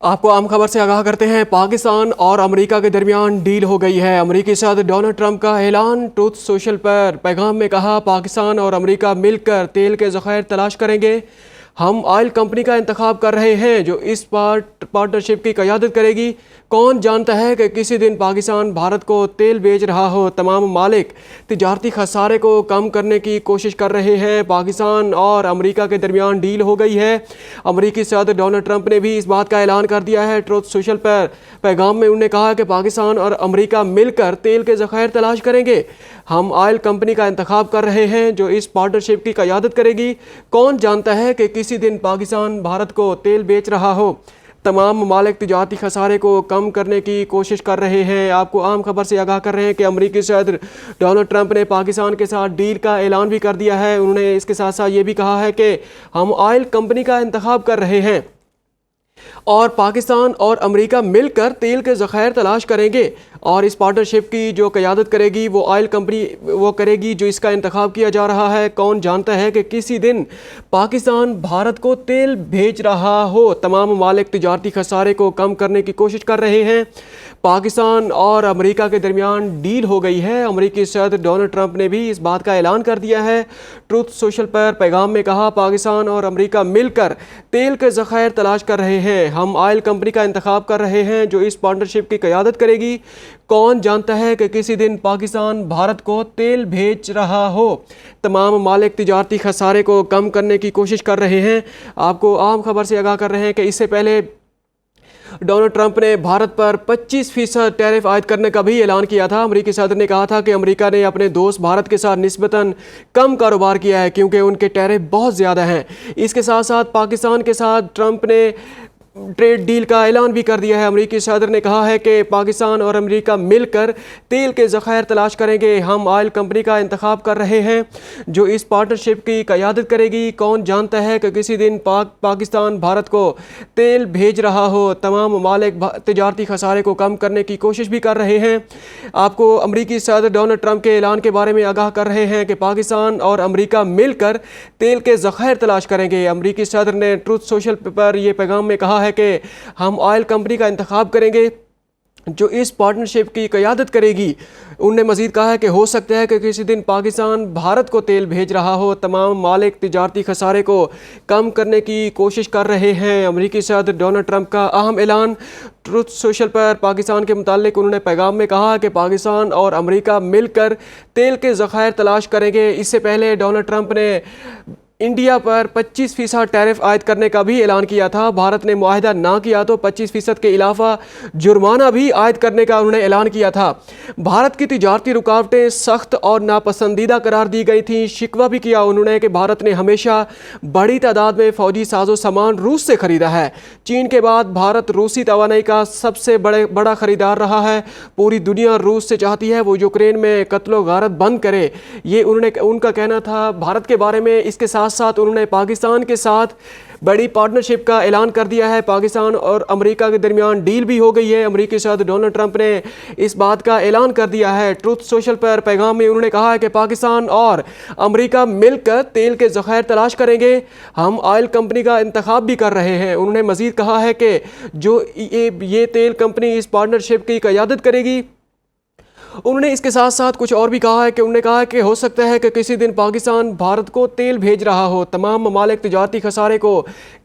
आपको आम खबर से आगाह करते हैं। पाकिस्तान और अमेरिका के दरमियान डील हो गई है। अमेरिकी सदर डोनाल्ड ट्रंप का ऐलान। ट्रूथ सोशल पर पैगाम में कहा, पाकिस्तान और अमेरिका मिलकर तेल के ज़खायर तलाश करेंगे। हम ऑयल कंपनी का इंतखाब कर रहे हैं जो इस पार्टनरशिप की क़यादत करेगी। कौन जानता है कि किसी दिन पाकिस्तान भारत को तेल बेच रहा हो। तमाम मालिक तिजारती खसारे को कम करने की कोशिश कर रहे हैं। पाकिस्तान और अमेरिका के दरमियान डील हो गई है। अमेरिकी सदर डोनाल्ड ट्रंप ने भी इस बात का ऐलान कर दिया है। ट्रूथ सोशल पर पैगाम में उन्होंने कहा कि पाकिस्तान और अमेरिका मिलकर तेल के ज़खायर तलाश करेंगे। हम ऑयल कंपनी का इंतखाब कर रहे हैं जो इस पार्टनरशिप की क़यादत करेगी। कौन जानता है कि किसी दिन पाकिस्तान भारत को तेल बेच रहा हो। तमाम ममालिक तिजारती खसारे को कम करने की कोशिश कर रहे हैं। आपको आम खबर से आगाह कर रहे हैं कि अमेरिकी सदर डोनाल्ड ट्रंप ने पाकिस्तान के साथ डील का ऐलान भी कर दिया है। उन्होंने इसके साथ साथ ये भी कहा है कि हम ऑयल कंपनी का इंतखाब कर रहे हैं और पाकिस्तान और अमेरिका मिलकर तेल के ज़खायर तलाश करेंगे और इस पार्टनरशिप की जो क़यादत करेगी वो ऑयल कंपनी वो करेगी जो इसका इंतखाब किया जा रहा है। कौन जानता है कि किसी दिन पाकिस्तान भारत को तेल भेज रहा हो। तमाम ममालिक तिजारती खसारे को कम करने की कोशिश कर रहे हैं। पाकिस्तान और अमेरिका के दरमियान डील हो गई है। अमेरिकी सदर डोनाल्ड ट्रंप ने भी इस बात का ऐलान कर दिया है। ट्रूथ सोशल पर पैगाम में कहा, पाकिस्तान और अमेरिका मिलकर तेल के ज़खायर तलाश कर रहे हैं। हम ऑयल कंपनी का इंतखाब कर रहे हैं जो इस पार्टनरशिप की क़यादत करेगी। कौन जानता है कि किसी दिन पाकिस्तान भारत को तेल भेज रहा हो। तमाम मालिक तिजारती खसारे को कम करने की कोशिश कर रहे हैं। आपको आम खबर से आगाह कर रहे हैं कि इससे पहले डोनाल्ड ट्रंप ने भारत पर 25% टैरिफ आयद करने का भी ऐलान किया था। अमेरिकी सदर ने कहा था कि अमेरिका ने अपने दोस्त भारत के साथ निस्बतन कम कारोबार किया है क्योंकि उनके टैरिफ बहुत ज़्यादा हैं। इसके साथ साथ पाकिस्तान के साथ ट्रंप ने ट्रेड डील का ऐलान भी कर दिया है। अमेरिकी सदर ने कहा है कि पाकिस्तान और अमेरिका मिलकर तेल के ज़खायर तलाश करेंगे। हम ऑयल कंपनी का इंतखाब कर रहे हैं जो इस पार्टनरशिप की क़यादत करेगी। कौन जानता है कि किसी दिन पाकिस्तान भारत को तेल भेज रहा हो। तमाम मालिक तिजारती खसारे को कम करने की कोशिश भी कर रहे हैं। आपको अमेरिकी सदर डोनाल्ड ट्रंप के ऐलान के बारे में आगाह कर रहे हैं कि पाकिस्तान और अमेरिका मिलकर तेल के ज़खायर तलाश करेंगे। अमेरिकी सदर ने ट्रूथ सोशल पर यह पैगाम में कहा है कि हम ऑयल कंपनी का इंतखाब करेंगे जो इस पार्टनरशिप की क़यादत करेगी। उन्होंने मज़ीद कहा है कि हो सकता है कि किसी दिन पाकिस्तान भारत को तेल भेज रहा हो। तमाम मालिक तिजारती खसारे को कम करने की कोशिश कर रहे हैं। अमेरिकी सदर डोनाल्ड ट्रंप का अहम ऐलान। ट्रूथ सोशल पर पाकिस्तान के मुताल्लिक उन्होंने पैगाम में कहा कि पाकिस्तान और अमेरिका मिलकर तेल के ज़खायर तलाश करेंगे। इससे पहले डोनाल्ड ट्रंप ने इंडिया पर 25% टैरिफ आयद करने का भी ऐलान किया था। भारत ने मुआहिदा ना किया तो 25% के अलावा जुर्माना भी आयद करने का उन्होंने ऐलान किया था। भारत की तिजारती रुकावटें सख्त और नापसंदीदा करार दी गई थी। शिकवा भी किया उन्होंने कि भारत ने हमेशा बड़ी तादाद में फ़ौजी साजो सामान रूस से ख़रीदा है। चीन के बाद भारत रूसी तवानाई का सबसे बड़ा ख़रीदार रहा है। पूरी दुनिया रूस से चाहती है वो यूक्रेन में कत्लो गारत बंद करे। ये उनका कहना था भारत के बारे में। इसके साथ साथ उन्होंने पाकिस्तान के साथ बड़ी पार्टनरशिप का ऐलान कर दिया है। पाकिस्तान और अमेरिका के दरमियान डील भी हो गई है। अमेरिकी सदर डोनाल्ड ट्रंप ने इस बात का ऐलान कर दिया है। ट्रूथ सोशल पर पैगाम में उन्होंने कहा है कि पाकिस्तान और अमेरिका मिलकर तेल के ज़खायर तलाश करेंगे। हम ऑयल कंपनी का इंतखाब भी कर रहे हैं। उन्होंने मज़ीद कहा है कि जो ये तेल कंपनी इस पार्टनरशिप की क़यादत करेगी। उन्होंने इसके साथ साथ कुछ और भी कहा है कि उन्होंने कहा कि हो सकता है कि किसी दिन पाकिस्तान भारत को तेल भेज रहा हो। तमाम ममालिक तिजारती खसारे को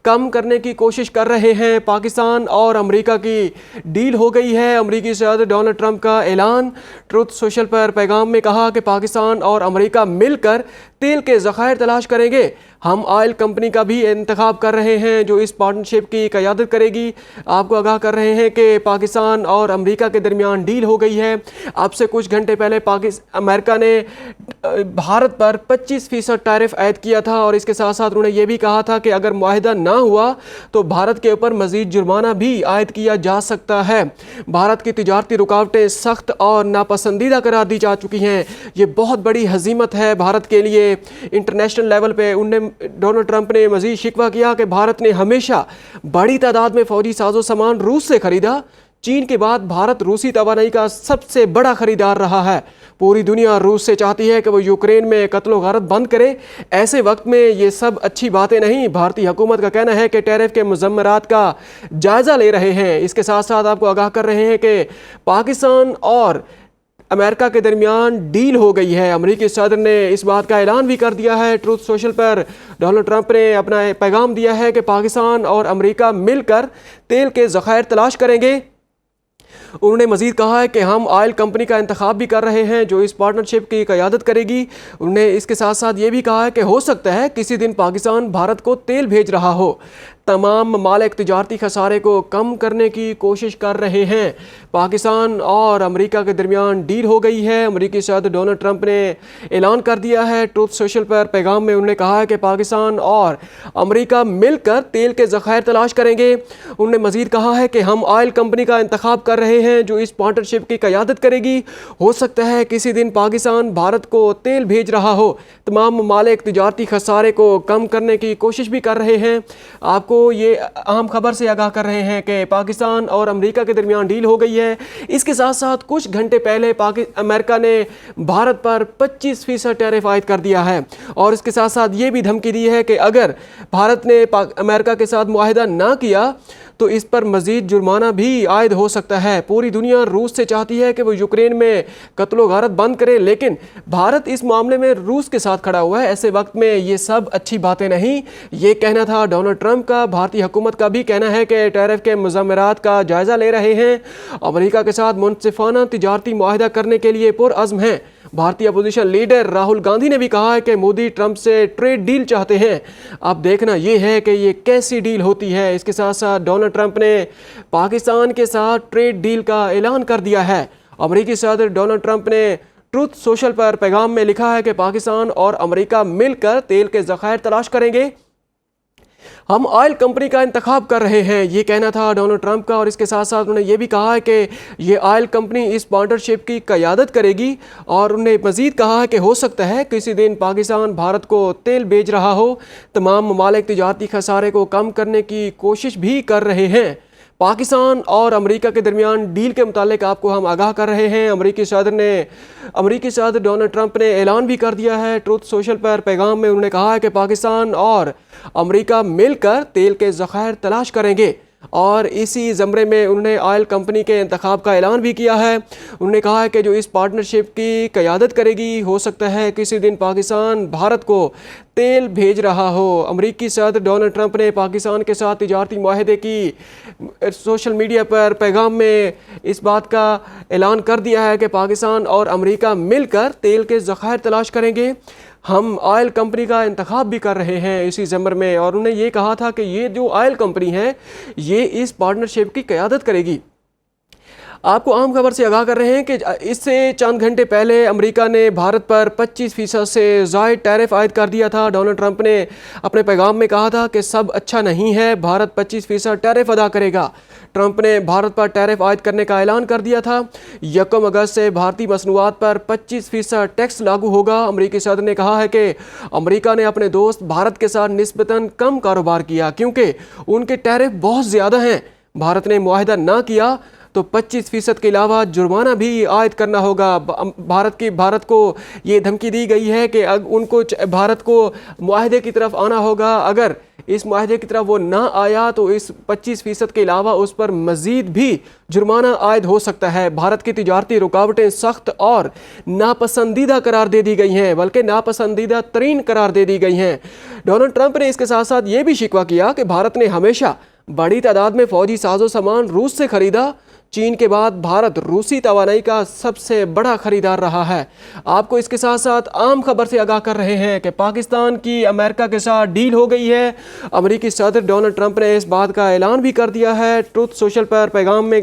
कम करने की कोशिश कर रहे हैं। पाकिस्तान और अमेरिका की डील हो गई है। अमेरिकी सदर डोनाल्ड ट्रंप का ऐलान। ट्रूथ सोशल पर पैगाम में कहा कि पाकिस्तान और अमेरिका मिलकर तेल के ज़खायर तलाश करेंगे। हम ऑयल कंपनी का भी इंतखाब कर रहे हैं जो इस पार्टनरशिप की क़यादत करेगी। आपको आगाह कर रहे हैं कि पाकिस्तान और अमेरिका के दरमियान डील हो गई है। अब से कुछ घंटे पहले अमेरिका ने भारत पर 25% टैरिफ आयद किया था और इसके साथ साथ उन्होंने ये भी कहा था कि अगर मुआहिदा ना हुआ तो भारत के ऊपर मज़ीद जुर्माना भी आयद किया जा सकता है। भारत की तिजारती रुकावटें सख्त और नापसंदीदा करार दी जा चुकी हैं। ये बहुत बड़ी हज़ीमत है भारत के लिए इंटरनेशनल लेवल पे। उन्होंने डोनाल्ड ट्रंप ने मज़ीद शिकवा किया कि भारत ने हमेशा बड़ी तादाद में फ़ौजी साजो सामान रूस से ख़रीदा। چین کے بعد بھارت روسی توانائی کا سب سے بڑا خریدار رہا ہے۔ پوری دنیا روس سے چاہتی ہے کہ وہ یوکرین میں قتل و غارت بند کرے۔ ایسے وقت میں یہ سب اچھی باتیں نہیں۔ بھارتی حکومت کا کہنا ہے کہ ٹیرف کے مضمرات کا جائزہ لے رہے ہیں۔ اس کے ساتھ ساتھ آپ کو آگاہ کر رہے ہیں کہ پاکستان اور امریکہ کے درمیان ڈیل ہو گئی ہے۔ امریکی صدر نے اس بات کا اعلان بھی کر دیا ہے۔ ٹروتھ سوشل پر ڈونلڈ ٹرمپ نے اپنا پیغام دیا ہے کہ پاکستان اور امریکہ مل کر تیل کے ذخائر تلاش کریں گے۔ انہوں نے مزید کہا ہے کہ ہم آئل کمپنی کا انتخاب بھی کر رہے ہیں جو اس پارٹنرشپ کی قیادت کرے گی۔ انہوں نے اس کے ساتھ ساتھ یہ بھی کہا ہے کہ ہو سکتا ہے کسی دن پاکستان بھارت کو تیل بھیج رہا ہو۔ تمام ممالک تجارتی خسارے کو کم کرنے کی کوشش کر رہے ہیں۔ پاکستان اور امریکہ کے درمیان ڈیل ہو گئی ہے۔ امریکی صدر ڈونلڈ ٹرمپ نے اعلان کر دیا ہے۔ ٹروتھ سوشل پر پیغام میں انہوں نے کہا ہے کہ پاکستان اور امریکہ مل کر تیل کے ذخائر تلاش کریں گے۔ انہوں نے مزید کہا ہے کہ ہم آئل کمپنی کا انتخاب کر رہے ہیں جو اس پارٹنرشپ کی قیادت کرے گی۔ ہو سکتا ہے کسی دن پاکستان بھارت کو تیل بھیج رہا ہو۔ تمام ممالک تجارتی خسارے کو کم کرنے کی کوشش بھی کر رہے ہیں۔ آپ کو یہ اہم خبر سے آگاہ کر رہے ہیں کہ پاکستان اور امریکہ کے درمیان ڈیل ہو گئی ہے۔ اس کے ساتھ ساتھ کچھ گھنٹے پہلے امریکہ نے بھارت پر 25% ٹیرف عائد کر دیا ہے، اور اس کے ساتھ ساتھ یہ بھی دھمکی دی ہے کہ اگر بھارت نے امریکہ کے ساتھ معاہدہ نہ کیا تو اس پر مزید جرمانہ بھی عائد ہو سکتا ہے۔ پوری دنیا روس سے چاہتی ہے کہ وہ یوکرین میں قتل و غارت بند کرے، لیکن بھارت اس معاملے میں روس کے ساتھ کھڑا ہوا ہے۔ ایسے وقت میں یہ سب اچھی باتیں نہیں۔ یہ کہنا تھا ڈونلڈ ٹرمپ کا۔ بھارتی حکومت کا بھی کہنا ہے کہ ٹیرف کے مضمرات کا جائزہ لے رہے ہیں۔ امریکہ کے ساتھ منصفانہ تجارتی معاہدہ کرنے کے لیے پرعزم ہیں۔ بھارتی اپوزیشن لیڈر راہل گاندھی نے بھی کہا ہے کہ مودی ٹرمپ سے ٹریڈ ڈیل چاہتے ہیں۔ اب دیکھنا یہ ہے کہ یہ کیسی ڈیل ہوتی ہے۔ اس کے ساتھ ساتھ ڈونلڈ ٹرمپ نے پاکستان کے ساتھ ٹریڈ ڈیل کا اعلان کر دیا ہے۔ امریکی صدر ڈونلڈ ٹرمپ نے ٹروتھ سوشل پر پیغام میں لکھا ہے کہ پاکستان اور امریکہ مل کر تیل کے ذخائر تلاش کریں گے۔ ہم آئل کمپنی کا انتخاب کر رہے ہیں، یہ کہنا تھا ڈونلڈ ٹرمپ کا۔ اور اس کے ساتھ ساتھ انہوں نے یہ بھی کہا ہے کہ یہ آئل کمپنی اس پارٹنرشپ کی قیادت کرے گی، اور انہوں نے مزید کہا ہے کہ ہو سکتا ہے کسی دن پاکستان بھارت کو تیل بھیج رہا ہو۔ تمام ممالک تجارتی خسارے کو کم کرنے کی کوشش بھی کر رہے ہیں۔ پاکستان اور امریکہ کے درمیان ڈیل کے متعلق آپ کو ہم آگاہ کر رہے ہیں۔ امریکی صدر ڈونلڈ ٹرمپ نے اعلان بھی کر دیا ہے۔ ٹروتھ سوشل پر پیغام میں انہوں نے کہا ہے کہ پاکستان اور امریکہ مل کر تیل کے ذخائر تلاش کریں گے، اور اسی زمرے میں انہوں نے آئل کمپنی کے انتخاب کا اعلان بھی کیا ہے۔ انہوں نے کہا ہے کہ جو اس پارٹنرشپ کی قیادت کرے گی، ہو سکتا ہے کسی دن پاکستان بھارت کو تیل بھیج رہا ہو۔ امریکی صدر ڈونلڈ ٹرمپ نے پاکستان کے ساتھ تجارتی معاہدے کی سوشل میڈیا پر پیغام میں اس بات کا اعلان کر دیا ہے کہ پاکستان اور امریکہ مل کر تیل کے ذخائر تلاش کریں گے۔ ہم آئل کمپنی کا انتخاب بھی کر رہے ہیں اسی زمرے میں، اور انہوں نے یہ کہا تھا کہ یہ جو آئل کمپنی ہے یہ اس پارٹنرشپ کی قیادت کرے گی۔ آپ کو اہم خبر سے آگاہ کر رہے ہیں کہ اس سے چند گھنٹے پہلے امریکہ نے بھارت پر 25% سے زائد ٹیرف عائد کر دیا تھا۔ ڈونلڈ ٹرمپ نے اپنے پیغام میں کہا تھا کہ سب اچھا نہیں ہے، بھارت 25% ٹیرف ادا کرے گا۔ ٹرمپ نے بھارت پر ٹیرف عائد کرنے کا اعلان کر دیا تھا۔ 1 اگست سے بھارتی مصنوعات پر 25% ٹیکس لاگو ہوگا۔ امریکی صدر نے کہا ہے کہ امریکہ نے اپنے دوست بھارت کے ساتھ نسبتاً کم کاروبار کیا کیونکہ ان کے ٹیرف بہت زیادہ ہیں۔ بھارت نے معاہدہ نہ کیا تو 25% کے علاوہ جرمانہ بھی عائد کرنا ہوگا۔ بھارت کو یہ دھمکی دی گئی ہے کہ ان کو بھارت کو معاہدے کی طرف آنا ہوگا۔ اگر اس معاہدے کی طرف وہ نہ آیا تو اس 25% کے علاوہ اس پر مزید بھی جرمانہ عائد ہو سکتا ہے۔ بھارت کی تجارتی رکاوٹیں سخت اور ناپسندیدہ قرار دے دی گئی ہیں، بلکہ ناپسندیدہ ترین قرار دے دی گئی ہیں۔ ڈونلڈ ٹرمپ نے اس کے ساتھ ساتھ یہ بھی شکوہ کیا کہ بھارت نے ہمیشہ بڑی تعداد میں فوجی ساز و سامان روس سے خریدا۔ چین کے بعد بھارت روسی توانائی کا سب سے بڑا خریدار رہا ہے۔ آپ کو اس کے ساتھ ساتھ عام خبر سے آگاہ کر رہے ہیں کہ پاکستان کی امریکہ کے ساتھ ڈیل ہو گئی ہے۔ امریکی صدر ڈونلڈ ٹرمپ نے اس بات کا اعلان بھی کر دیا ہے۔ ٹروتھ سوشل پر پیغام میں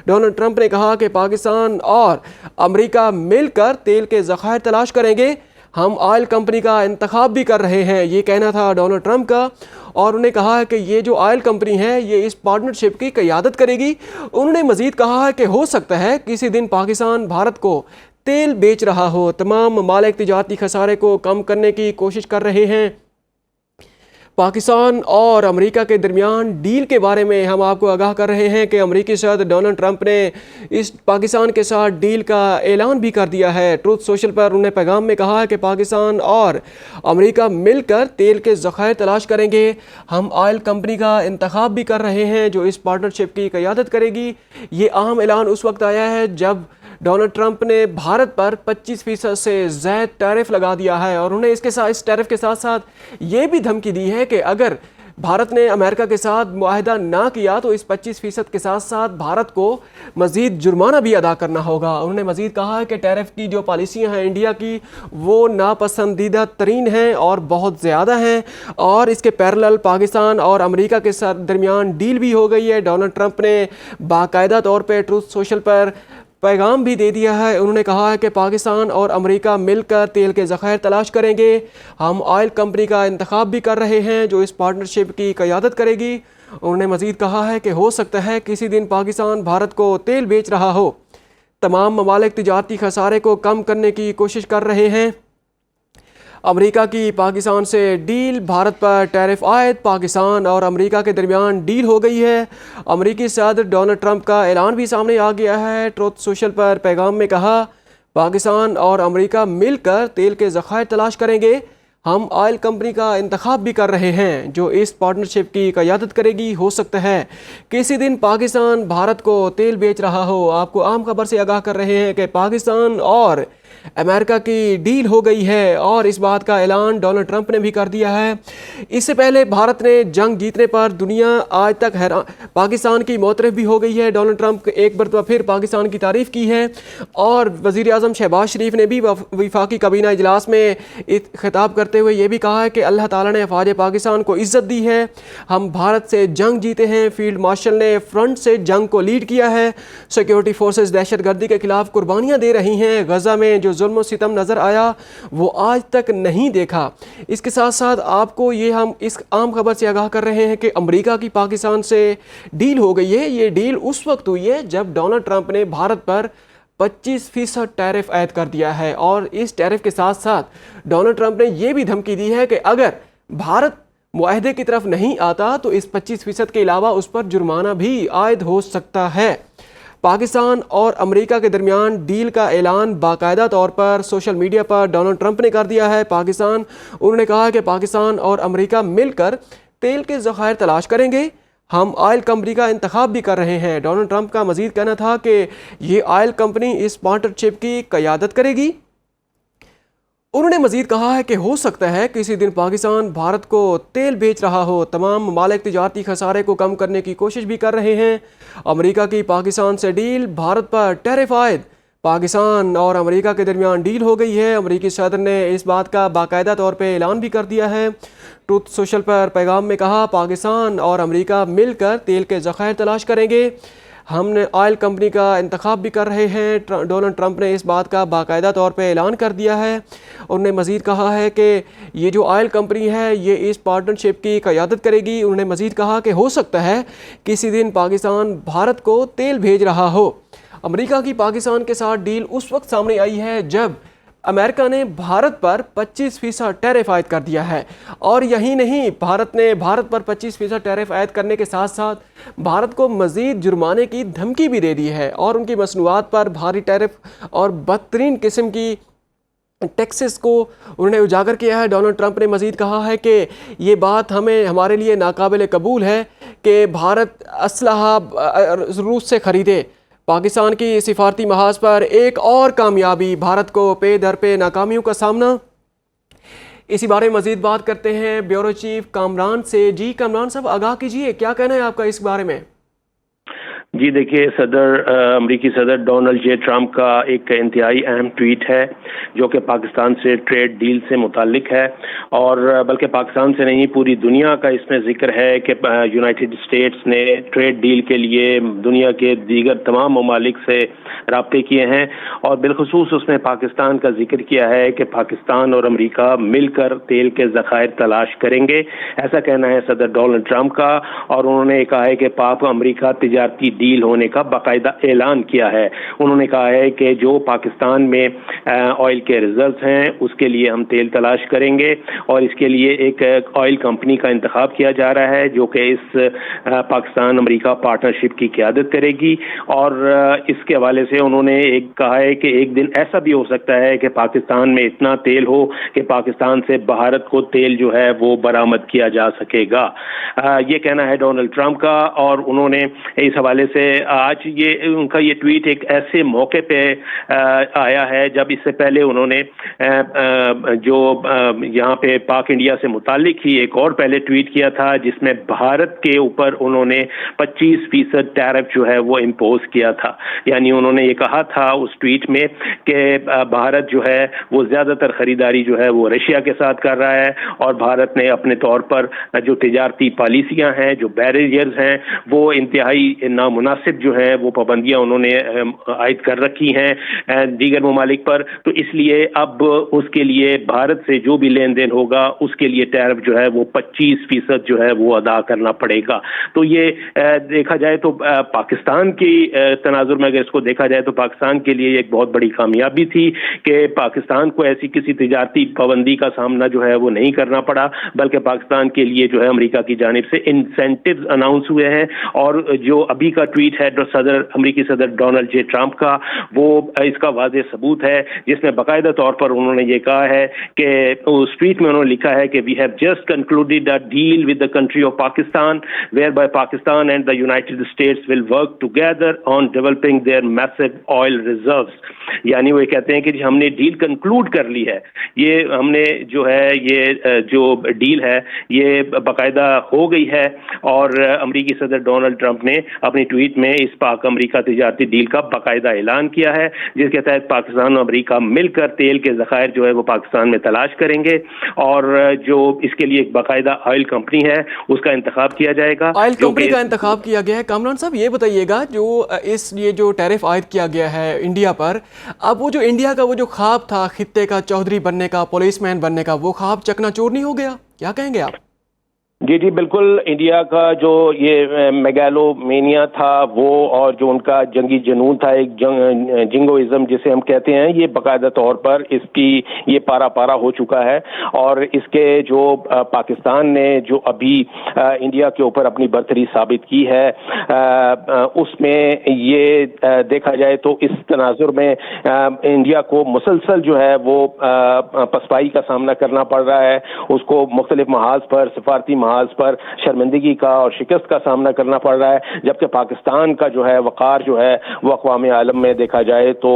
ڈونلڈ ٹرمپ نے کہا کہ پاکستان اور امریکہ مل کر تیل کے ذخائر تلاش کریں گے۔ ہم آئل کمپنی کا انتخاب بھی کر رہے ہیں، یہ کہنا تھا ڈونلڈ ٹرمپ کا۔ اور انہوں نے کہا ہے کہ یہ جو آئل کمپنی ہے یہ اس پارٹنرشپ کی قیادت کرے گی۔ انہوں نے مزید کہا ہے کہ ہو سکتا ہے کسی دن پاکستان بھارت کو تیل بیچ رہا ہو۔ تمام ممالک تجارتی خسارے کو کم کرنے کی کوشش کر رہے ہیں۔ पाकिस्तान और अमेरिका के दरमियान डील के बारे में हम आपको आगाह कर रहे हैं कि अमेरिकी सदर डोनाल्ड ट्रंप ने इस पाकिस्तान के साथ डील का ऐलान भी कर दिया है। ट्रूथ सोशल पर उन्होंने पैगाम में कहा है कि पाकिस्तान और अमेरिका मिलकर तेल के ज़खायर तलाश करेंगे। हम ऑयल कंपनी का इंतखाब भी कर रहे हैं जो इस पार्टनरशिप की क़यादत करेगी। ये अहम ऐलान उस वक्त आया है जब डोनाल्ड ट्रंप ने भारत पर 25% से ज़्यादा टैरिफ लगा दिया है और उन्हें इस टैरिफ के साथ साथ ये भी धमकी दी है कि अगर भारत ने अमेरिका के साथ मुआहदा ना किया तो इस 25% के साथ साथ भारत को मज़ीद जुर्माना भी अदा करना होगा। उन्होंने मज़ीद कहा है कि टैरिफ की जो पॉलिसियाँ हैं इंडिया की वो नापसंदीदा तरीन हैं और बहुत ज़्यादा हैं और इसके पैरेलल पाकिस्तान और अमेरिका के साथ दरमियान डील भी हो गई है। डोनाल्ड ट्रंप ने बाकायदा तौर पर ट्रूथ सोशल पर पैगाम भी दे दिया है। उन्होंने कहा है कि पाकिस्तान और अमेरिका मिलकर तेल के ज़खायर तलाश करेंगे। हम ऑयल कंपनी का इंतखाब भी कर रहे हैं जो इस पार्टनरशिप की क़यादत करेगी। उन्होंने मज़ीद कहा है कि हो सकता है किसी दिन पाकिस्तान भारत को तेल बेच रहा हो। तमाम ममालिक तिजारती खसारे को कम करने की कोशिश कर रहे हैं। अमेरिका की पाकिस्तान से डील, भारत पर टैरिफ आयद, पाकिस्तान और अमेरिका के दरमियान डील हो गई है। अमेरिकी सदर डोनाल्ड ट्रंप का ऐलान भी सामने आ गया है। ट्रूथ सोशल पर पैगाम में कहा, पाकिस्तान और अमेरिका मिलकर तेल के ज़खायर तलाश करेंगे। हम ऑयल कंपनी का इंतखाब भी कर रहे हैं जो इस पार्टनरशिप की क़यादत करेगी। हो सकता है किसी दिन पाकिस्तान भारत को तेल बेच रहा हो। आपको आम खबर से आगाह कर रहे हैं कि पाकिस्तान और अमेरिका की डील हो गई है और इस बात का ऐलान डोनाल्ड ट्रंप ने भी कर दिया है। इससे पहले भारत ने जंग जीतने पर दुनिया आज तक हैरान, पाकिस्तान की मोतरफ भी हो गई है। डोनाल्ड ट्रंप एक मरतबा फिर पाकिस्तान की तारीफ़ की है और वज़ीर आज़म शहबाज शरीफ ने भी वफाकी काबीना इजलास में खिताब करते हुए ये भी कहा है कि अल्लाह ताला ने फ़ौज पाकिस्तान को इज़्ज़त दी है। हम भारत से जंग जीते हैं। फील्ड मार्शल ने फ्रंट से जंग को लीड किया है। सिक्योरिटी फोर्सेस दहशत गर्दी के खिलाफ कुर्बानियाँ दे रही हैं। गज़ा में जो जुल्म सितम नज़र आया वो आज तक नहीं देखा। इसके साथ साथ आपको ये हम इस आम खबर से आगाह कर रहे हैं कि अमेरिका की पाकिस्तान से डील हो गई है। ये डील उस वक्त हुई है जब डोनाल्ड ट्रंप ने भारत पर 25% टैरिफ आयद कर दिया है और इस टैरिफ के साथ साथ डोनाल्ड ट्रंप ने यह भी धमकी दी है कि अगर भारत मुआहदे की तरफ नहीं आता तो इस 25% के अलावा उस पर जुर्माना भी आयद हो सकता है। पाकिस्तान और अमेरिका के दरमियान डील का ऐलान बाकायदा तौर पर सोशल मीडिया पर डोनाल्ड ट्रंप ने कर दिया है। उन्होंने कहा कि पाकिस्तान और अमेरिका मिलकर तेल के ज़खायर तलाश करेंगे। हम ऑयल कंपनी का इंतखाब भी कर रहे हैं। डोनाल्ड ट्रंप का मज़ीद कहना था कि ये ऑयल कंपनी इस पार्टनरशिप की क़यादत करेगी। उन्होंने मज़ीद कहा है कि हो सकता है किसी दिन पाकिस्तान भारत को तेल बेच रहा हो। तमाम ममालिक तिजारती खसारे को कम करने की कोशिश भी कर रहे हैं। अमेरिका की पाकिस्तान से डील, भारत पर टैरिफ आयद, पाकिस्तान और अमेरिका के दरमियान डील हो गई है। अमेरिकी सदर ने इस बात का बाकायदा तौर पे ऐलान भी कर दिया है। ट्रूथ सोशल पर पैगाम में कहा, पाकिस्तान और अमेरिका मिलकर तेल के ज़खायर तलाश करेंगे। हमने ऑयल कंपनी का इंतखाब भी कर रहे हैं। डोनाल्ड ट्रंप ने इस बात का बाकायदा तौर पे ऐलान कर दिया है। उन्होंने मज़ीद कहा है कि ये जो ऑयल कंपनी है ये इस पार्टनरशिप की क़यादत करेगी। उन्होंने मज़ीद कहा कि हो सकता है किसी दिन पाकिस्तान भारत को तेल भेज रहा हो। अमेरिका की पाकिस्तान के साथ डील उस वक्त सामने आई है जब अमेरिका ने भारत पर 25% टैरिफ आयद कर दिया है और यही नहीं, भारत ने भारत पर 25% टैरिफ आयद करने के साथ साथ भारत को मज़ीद जुर्माने की धमकी भी दे दी है और उनकी मसनूआत पर भारी टैरिफ और बदतरीन किस्म की टैक्सेस को उन्होंने उजागर किया है। डोनाल्ड ट्रंप ने मज़ीद कहा है कि ये बात हमारे लिए नाकाबिल कबूल है कि भारत असलहा रूस से ख़रीदे। पाकिस्तान की सिफारती महाज पर एक और कामयाबी, भारत को पे दर पे नाकामियों का सामना। इसी बारे में मज़ीद बात करते हैं ब्यूरो चीफ कामरान से। जी कामरान साहब, आगाह कीजिए, क्या कहना है आपका इस बारे में? जी देखिए, अमरीकी सदर डोनाल्ड जे ट्रंप का एक इंतहाई अहम ट्वीट है जो कि पाकिस्तान से ट्रेड डील से मुतालिक है और बल्कि पाकिस्तान से नहीं पूरी दुनिया का इसमें जिक्र है कि यूनाइटेड स्टेट्स ने ट्रेड डील के लिए दुनिया के दीगर तमाम ममालिक से राब्ते किए हैं और बिलखसूस उसमें पाकिस्तान का जिक्र किया है कि पाकिस्तान और अमेरिका मिलकर तेल के ज़खायर तलाश करेंगे। ऐसा कहना है सदर डोनाल्ड ट्रंप का और उन्होंने कहा है कि पाक अमेरिका तिजारती डील डील होने का बाकायदा ऐलान किया है। उन्होंने कहा है कि जो पाकिस्तान में ऑयल के रिजर्व्स हैं उसके लिए हम तेल तलाश करेंगे और इसके लिए एक ऑयल कंपनी का इंतखाब किया जा रहा है जो कि इस पाकिस्तान अमेरिका पार्टनरशिप की क़यादत करेगी। और इसके हवाले से उन्होंने एक कहा है कि एक दिन ऐसा भी हो सकता है कि पाकिस्तान में इतना तेल हो कि पाकिस्तान से भारत को तेल जो है वो बरामद किया जा सकेगा। ये कहना है डोनाल्ड ट्रंप का। और उन्होंने इस हवाले से आज उनका ये ट्वीट एक ऐसे मौके पे आया है जब इससे पहले उन्होंने जो यहाँ पे पाक इंडिया से मुतालिक ही एक और पहले ट्वीट किया था जिसमें भारत के ऊपर उन्होंने 25% टैरिफ जो है वो इम्पोज किया था। यानी उन्होंने ये कहा था उस ट्वीट में कि भारत जो है वो ज़्यादातर खरीदारी जो है वो रशिया के साथ कर रहा है और भारत ने अपने तौर पर जो तिजारती पॉलिसियां हैं, जो बैरियर्स हैं, वो इंतहाई नामुनासिब जो है वो पाबंदियां उन्होंने आयद कर रखी हैं दीगर ममालिक पर। तो इसलिए अब उसके लिए भारत से जो भी लेन देन होगा उसके लिए टैरिफ जो है वो 25% जो है वो अदा करना पड़ेगा। तो ये देखा जाए तो पाकिस्तान की तनाजुर में अगर इसको देखा जाए तो पाकिस्तान के लिए एक बहुत बड़ी कामयाबी थी कि पाकिस्तान को ऐसी किसी तिजारती पाबंदी का सामना जो है वो नहीं करना पड़ा, बल्कि पाकिस्तान के लिए जो है अमेरिका की जानिब से इंसेंटिव्स अनाउंस हुए हैं। और जो अभी का ट्वीट है अमेरिकी सदर डोनाल्ड जे ट्रंप का, वो इसका वाज़ेह सबूत है जिसमें बाकायदा तौर पर उन्होंने ये कहा है कि उस ट्वीट में उन्होंने लिखा है कि we have just concluded a deal with the country of Pakistan whereby Pakistan and the United States will work together on developing their massive oil reserves. यानी वो कहते हैं कि हमने डील कंक्लूड कर ली है, ये हमने जो है ये जो डील है ये बाकायदा हो गई है। और अमेरिकी सदर डोनाल्ड ट्रंप ने अपनी ट्वीट में इस पाक अमेरिका तिजारती डील का बाकायदा ऐलान किया है जिसके तहत पाकिस्तान और अमेरिका मिलकर तेल के ज़खायर जो है वो पाकिस्तान में तलाश करेंगे और जो इसके लिए एक बाकायदा ऑयल कंपनी है उसका इंतखाब किया जाएगा। ऑयल कंपनी का इंतखाब किया गया है। कामरान साहब ये बताइएगा जो ये जो टैरिफ आयद किया गया है इंडिया पर, अब वो जो इंडिया का वो जो ख्वाब था खित्ते का चौधरी बनने का, पुलिसमैन बनने का, वो ख्वाब चकनाचूर नहीं हो गया? क्या कहेंगे आप? जी जी बिल्कुल। इंडिया का जो ये मेगालोमेनिया था वो और जो उनका जंगी जुनून था, एक जिंगोइज्म जिसे हम कहते हैं, ये बाकायदा तौर पर इसकी ये पारा पारा हो चुका है। और इसके जो पाकिस्तान ने जो अभी इंडिया के ऊपर अपनी बर्तरी साबित की है उसमें ये देखा जाए तो इस तनाजुर में इंडिया को मुसलसल जो है वो पसपाई का सामना करना पड़ रहा है। उसको मुख्तलिफ महाज पर, सिफारती महाज पर शर्मिंदगी का और शिकस्त का सामना करना पड़ रहा है, जबकि पाकिस्तान का जो है वक़ार जो है वो अक़वाम आलम में देखा जाए तो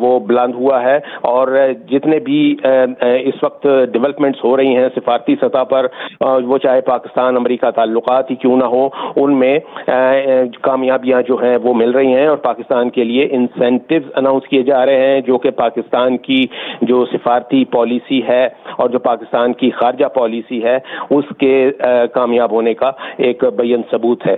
वो बुलंद हुआ है। और जितने भी इस वक्त डेवलपमेंट्स हो रही हैं सिफारती सतह पर, वो चाहे पाकिस्तान अमेरिका ताल्लुकात ही क्यों ना हो, उनमें कामयाबियां जो हैं वो मिल रही हैं और पाकिस्तान के लिए इंसेंटिव्स अनाउंस किए जा रहे हैं जो कि पाकिस्तान की जो सिफारती पॉलिसी है और जो पाकिस्तान की खारजा पॉलिसी है उसके कामयाब होने का एक बयान सबूत है।